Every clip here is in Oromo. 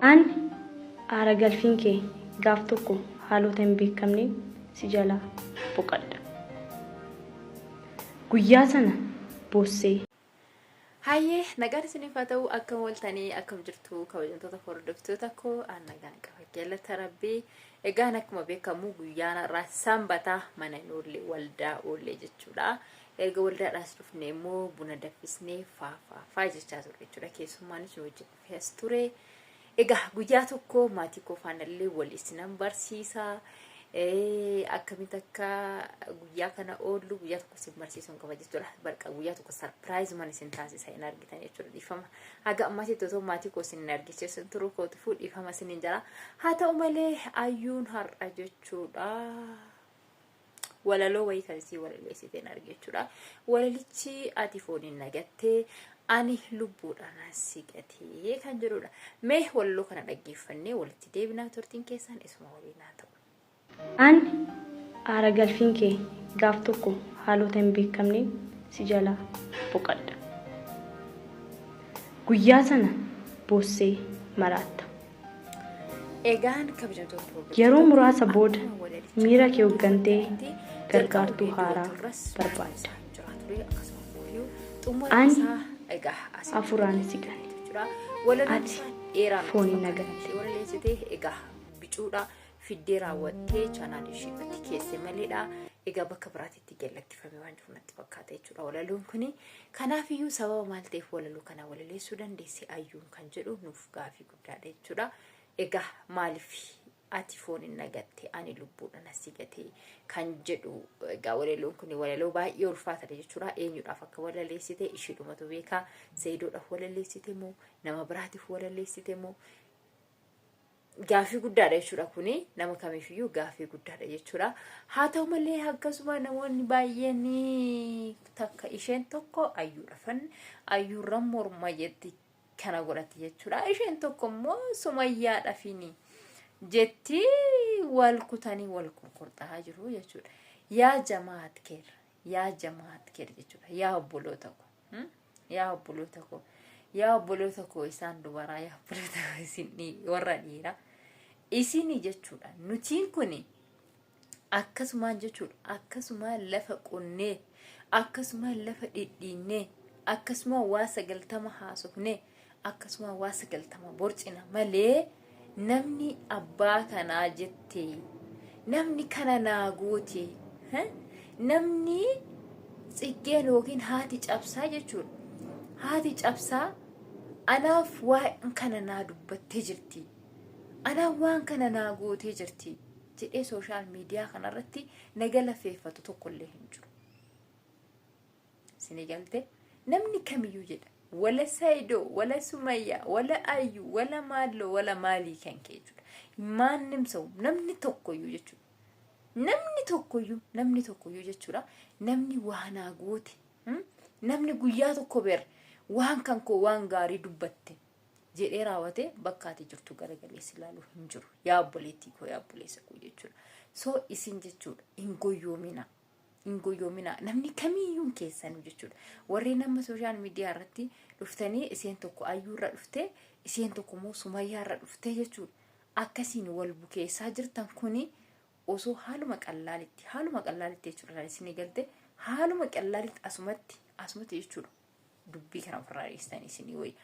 An aara galfiin kee gaaf tokko haalota hin beekamne si jalaa boqadha. Guyyaa sana boossee. Hayyee nagaan isiniif haa ta'u akkam waltanii akkam jirtu kabajamtoota hordoftoota koo aan nagaan qaba jaalata rabbii. Egaan akkuma beekamu guyyaan irraa sanbataa mana noollee waldaa oollee jechuudha. Erga waldaadhaas dhufnee immoo buna danfisnee faa jechaa turre jechuudha. Keessummaanis wajjin fe'as ture. Egaa guyyaa tokko maatii koo faanallee wal isinan barsiisaa. Akkamitti akka guyyaa kana oollu guyyaa tokko sin barsiisuun qaba jechuudha. Barqa guyyaa tokko surprise man isin taasisa hin argitan jechuudha. Dhiifama haga ammaatti totoo maatii koo sin argiseessan turuu kootu fuudhiifama sin hin jira. Haa ta'u malee ayyuun har'a jechuudha. Walaloo wayii kan isii walaleessiteen arge jechuudha. Walalichi ati fooniin nagattee ani lubbuudhaan siqatee kan jedhudha. Mee walaloo kana dhaggeeffannee walitti deebinaa turtiin keessan isuma waliin haa ta'u. An aara galfiin kee gaaf tokko haalota hin beekamne si jalaa boqadha. Guyyaa sana boossee maraatta. Egaan kabajamtoota yeroo muraasa booda miira kee hoggantee gargaartuu haaraa barbaadda. Ani afuraan si gane. Ati fooniin nagatte. Egaa bicuudha. Fiddee raawwattee chaanaal isheetti keessee maleedha. Egaa bakka biraatitti gallakkifame waan jiru natti fakkaata jechuudha walaloon kuni. Kanaaf iyyuu sababa maal ta'eef walaloo kana walaleessuu dandeesse ayyuun kan jedhu nuuf gaafii guddaadha jechuudha. Egaa maaliif ati fooniin nagatte ani lubbuudhaan asii gatee kan jedhu egaa walaloon kuni walaloo baay'ee ulfaataadha jechuudha. Eenyudhaaf akka walaleessite isheedhumatu beekaa. Zayidoodhaaf walaleessite moo nama biraatiif walaleessite moo gaafii guddaadha jechuudha kuni nama kamiifiyyuu gaafii guddaadha jechuudha. Haa ta'u malee akkasuma namoonni baay'een takka isheen tokko ayyuudhaafan ayyuurran morma jetti kana godhatti jechuudha. Isheen tokko immoo sumayyaadhaafini jetti wal kutanii wal qorqortaa jiru jechuudha. Yaa jamaat keer jechuudha. Yaa obboloota ko yaa obboloota koo isaan dubaraa yaa obboloota koo isin warra dhiiraa isini jechuudha. Nutiin kuni akkasumaan jechuudha. Akkasumaan lafa qonnee akkasumaan lafa dhidhiinnee akkasumaan waa 90 haasofnee akkasumaan waa 90 borcina malee namni abbaa kanaa jettee namni kana naa goote namni xiqqeen yookiin haati cabsaa jechuudha. Haati cabsaa anaaf waan kana naa dubbattee jirti. Anaaf waan kana naa gootee jirti. Jedhee sooshaal miidiyaa kanarratti naga lafeeffatu tokkollee hin jiru. Isin galte namni kamiyyuu jedha. Wala Saayidoo, wala Sumayyaa, wala Ayyuu, wala Maalloo, wala maalii kan kee jechuudha. Maannim sa'u namni tokkoyyuu jechuudha. Namni tokkoyyuu jechuudha. Namni waa naa goote. Namni guyyaa tokko ber waan kan koo waan gaarii dubbatte jedhee raawwate bakkaati jirtu garagaleessi ilaaluu hin jiru. Yaa obboleettii koo yaa obboleessa koo jechuudha. So isin jechuudha hin goyyoominaa namni kamiyyuun keessanuu jechuudha. Warri nama sooshaal miidiyaa irratti dhuftanii iseen tokko ayyuurra dhuftee iseen tokko immoo sumayyaarra dhuftee jechuudha. Akkasiin wal bukeessaa jirtan kuni osoo haaluma qallaalitti jechuudha. Isin galte haaluma qallaalitti asumatti jechuudha. Dubbii kana ofirraa dhiistanii isinii wayi.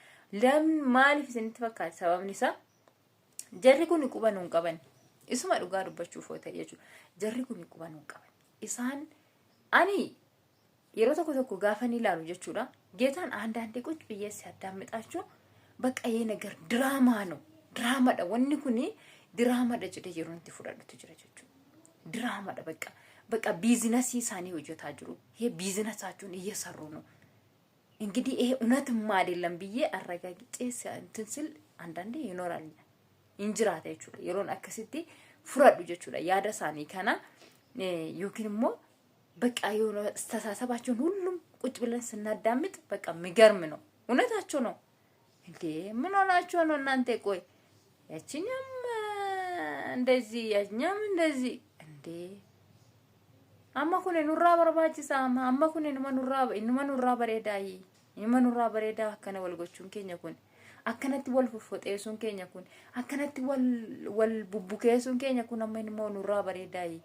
Maaliif isinitti fakkaata? Sababni isaa jarri kun qubanuu hin qaban. Isuma dhugaa dubbachuuf ta'e jechuudha. Jarri kun qubanuu hin qaban. Isaan ani yeroo tokko gaafa ni ilaalu jechuudha. Geetaan aandaandee qoc biyyeessi addaan mixaachuu baqqayee nagar diraamadha. Wanni kuni diraamadha jedhee yeroo itti fudhadhutu jira jechuudha. Diraamadha በቃ ቢዝነስ isaanii hojjetaa jiru. ይሄ ቢዝነሳቸውን እየሰሩ ነው። እንግዲህ ይሄ እውነትም አይደለም ብዬ አረጋግጬ እንትን ስል አንዳንዴ ይኖራል እንጅራታ ይችላል የሮን አከሲቲ ፍራዱ ይችላል ያደሳኒ ከና ዩኪንሞ በቃ የሆነ አስተሳሰባቸውን ሁሉም ቁጭ ብለን ስናዳምጥ በቃ የሚገርም ነው። እውነታቸው ነው እንዴ ምን ሆናቸው ነው እናንተ? ቆይ ያቺኛም እንደዚህ ያኛም እንደዚህ እንዴ amma kun nurraa barbaachisa amma kun inuma nurraa bareedaa kana wal gochuun keenya kun akkanatti wal foffoxeessuun keenya kun akkanatti wal bubbukeessuun keenya kun amma immoo nurraa bareedaayi.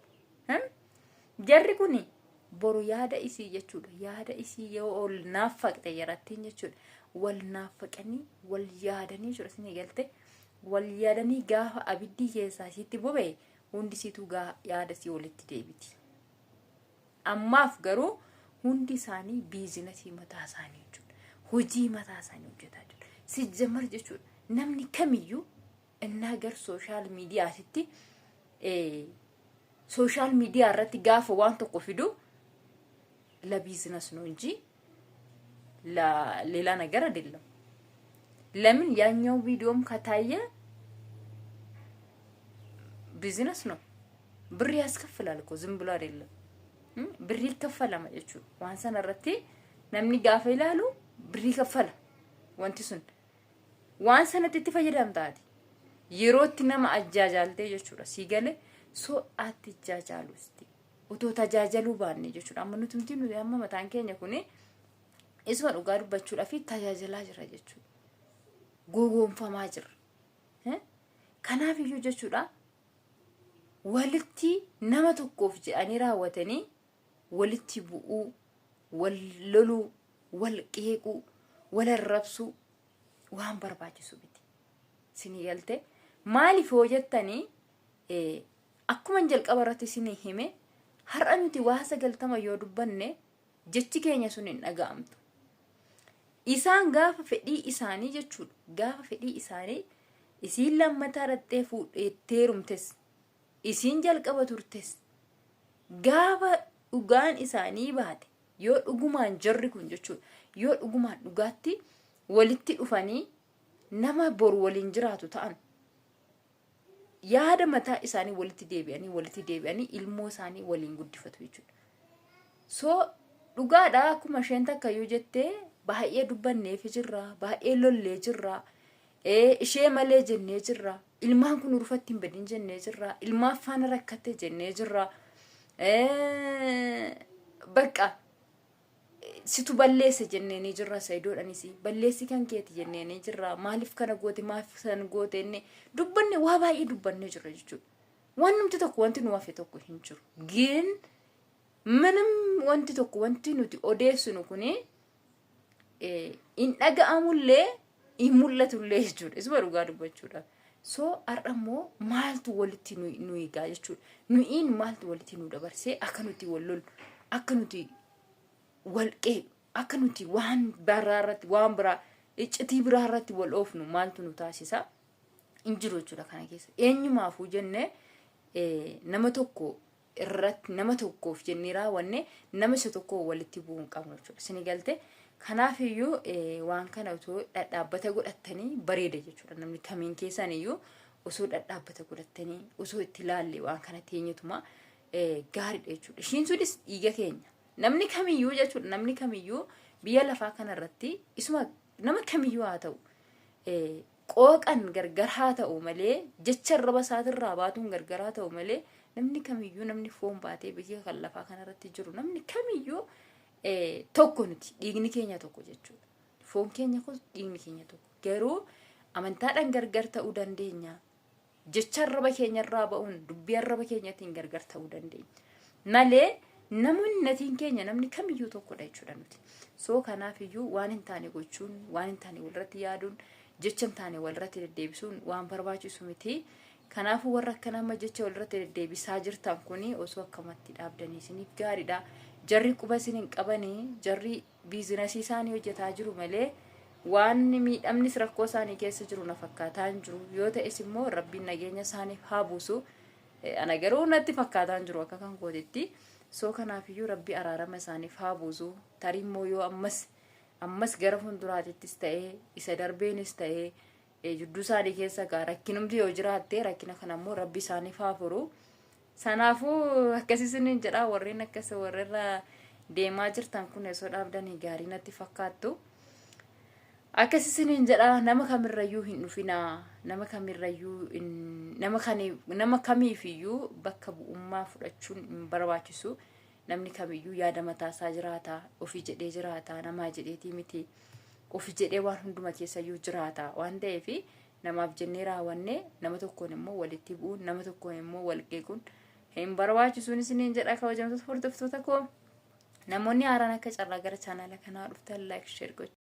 Jarri kuni boru yaada isii jechuudha. Yaada isii yoo ol naaffaqxe yarattiin jechuudha. Wal naaffaqanii wal yaadanii jechuudha. Isin galte wal yaadanii gaafa abiddi keessaa isiitti boba'e hundi isiitu yaada isii walitti deebiti. Ammaaf garuu hundi isaanii biizinasii mataa isaanii jechuudha. Hojii mataa isaanii hojjetaa jiru. Sijjamar jechuudha. Namni kamiyyuu innaa gar sooshaal miidiyaatitti sooshaal miidiyaa irratti gaafa waan tokko fidu la biizines ነው እንጂ ሌላ ነገር አይደለም። ለምን ያኛው ቪዲዮም ከታየ ቢዝነስ ነው። ብር ያስከፍላል እኮ ዝም ብሎ አይደለም። ብር ይከፈላል ማለት ነው። ዋንሰን አረቲ namni gaafa ilaalu ብር ይከፈላል። wanti sun waan sanatti itti fayyadam taati. Yerootti nama ajjaajaltee jechuudha. Siigale so ati jaajalusti. Utoo tajaajaluu baanne jechuudha. Amma nuti amma mataan keenya kuni isuma dhugaa dubbachuudha fi tajaajilaa jira jechuudha. Gogoonfamaa jira. Kanaaf iyyuu jechuudha. Walitti nama tokkoof jedhanii raawwatanii walitti bu'uu, wal loluu, wal qeequu, wal arrabsuu waan barbaachisu miti. Isinii galte maaliif hoo jettanii akkuma jalqaba irratti isinii hime har'a nuti waa 90 yoo dubbanne jechi keenya sun hin dhaga'amtu. Isaan gaafa fedhii isaanii jechuudha. Gaafa fedhii isaanii isiin lammataa dhattee fuudhettee rumtes isiin jalqaba turtes gaafa dhugaan isaanii baate yoo dhugumaan jarri kun jechuudha. Yoo dhugumaan dhugaatti walitti dhufanii nama boru waliin jiraatu ta'an yaada mataa isaanii walitti deebi'anii ilmoo isaanii waliin guddifatu jechuudha. So dhugaadha akkuma isheen takka yoo jettee baay'ee dubbanneef jirra, baay'ee lollee jirra, ishee malee jennee jirra, ilmaan kun urfatti hin badin jennee jirra, ilmaan faana rakkatte jennee jirra. Bakka situ balleessa jennee jirra Saidoodhanis balleessi kan keeti jennee jirra. Maaliif kana goote maaliif san goote inni dubbanne waa baay'ee dubbanne jirra jechuudha. Waan numti tokko wanti nu wafe tokko hin jiru. Gin manam wanti tokko wanti nuti odeessinu kuni in dhaga'amullee in mul'atullee jechuudha. Isuma dhugaa dubbachuudha. So har'ammoo maaltu walitti nu eegaa jechuudha. Nuyiin maaltu walitti nu dabarsee akka nuti wal lolu akka nuti wal qeequ akka nuti waan biraarratti waan biraa iccitii biraarratti wal oofnu maaltu nu taasisa hin jiru jechuudha. Kana keessa eenyumaafuu jennee nama tokko irratti nama tokkoof jennee raawwanne nama isa tokko walitti bu'uun qabnu jechuudha. Isin galte kanaaf iyyuu waan kana utoo dhadhaabbata godhattanii bareeda jechuudha. Namni kamiin keessan iyyuu osoo dhadhaabbata godhattanii osoo itti ilaalle waan kana teenyetuma gaariidha jechuudha. Ishiin sunis dhiiga keenya. Namni kamiyyuu jechuudha. Namni kamiyyuu biyya lafaa kanarratti isuma nama kamiyyuu haa ta'u qooqan gargar haa ta'u malee jecha raba isaatirraa baatuun gargar haa ta'u malee namni kamiyyuu namni foon baatee biyya kan lafaa kanarratti jiru namni kamiyyuu tokko nuti dhiigni keenya tokko jechuudha. Foon keenya kun dhiigni keenya tokko. Garuu amantaadhaan gargar ta'uu dandeenya. Jecha raba keenyarraa ba'uun dubbii raba keenyatiin gargar ta'uu dandeenya. Malee namoonni natiin keenya namni kamiyyuu tokkodha jechuudha nuti. So kanaaf iyyuu waan hin taane gochuun waan hin taane walirratti yaaduun jecha hin taane walirratti deddeebisuun waan barbaachisu miti. Kanaafuu warra akkana amma jecha walirratti deddeebisaa jirtan kuni osoo akkamatti dhaabdanii isiniif gaariidha. Jarri quba isin hin qabanii jarri biizinasii isaanii hojjetaa jiru malee waan miidhamnis rakkoo isaanii keessa jiru na fakkaataa hin jiru. Yoo ta'es immoo rabbiin nageenya isaaniif haa buusu. Ana garuu natti fakkaataa hin jiru akka kan gootetti. So kanaaf iyyuu rabbi araarama isaaniif haa buusu. Tarii immoo yoo ammas gara fuulduraattis ta'ee isa darbeenis ta'ee jidduu isaanii keessa rakkinumti yoo jiraatte rakkina kana immoo rabbi isaaniif haa furu. Sanaafuu akkasisin jedha warreen akkas warrerra deemaa jirtan kun osoo dhaabdanii gaarii natti fakkaattu. Akkasisin jedha nama kamirrayyuu hin dhufina. Nama kamirrayyuu nama kamiifiyyuu bakka bu'ummaa fudhachuun hin barbaachisu. Namni kamiyyuu yaada mataasaa jiraata, ofii jedhee jiraata, namaa jedheetii miti. of jedhee waan hunduma keessa iyyuu jiraata waan ta'eef namaaf jennee raawwannee nama tokkoon immoo walitti bu'uun nama tokkoon immoo wal qeequun hin barbaachisuun isiniin jedha kabajamtoota hordoftoota koo namoonni haaraan akka carraa gara chaanaala kanaa dhuftan like share gochuu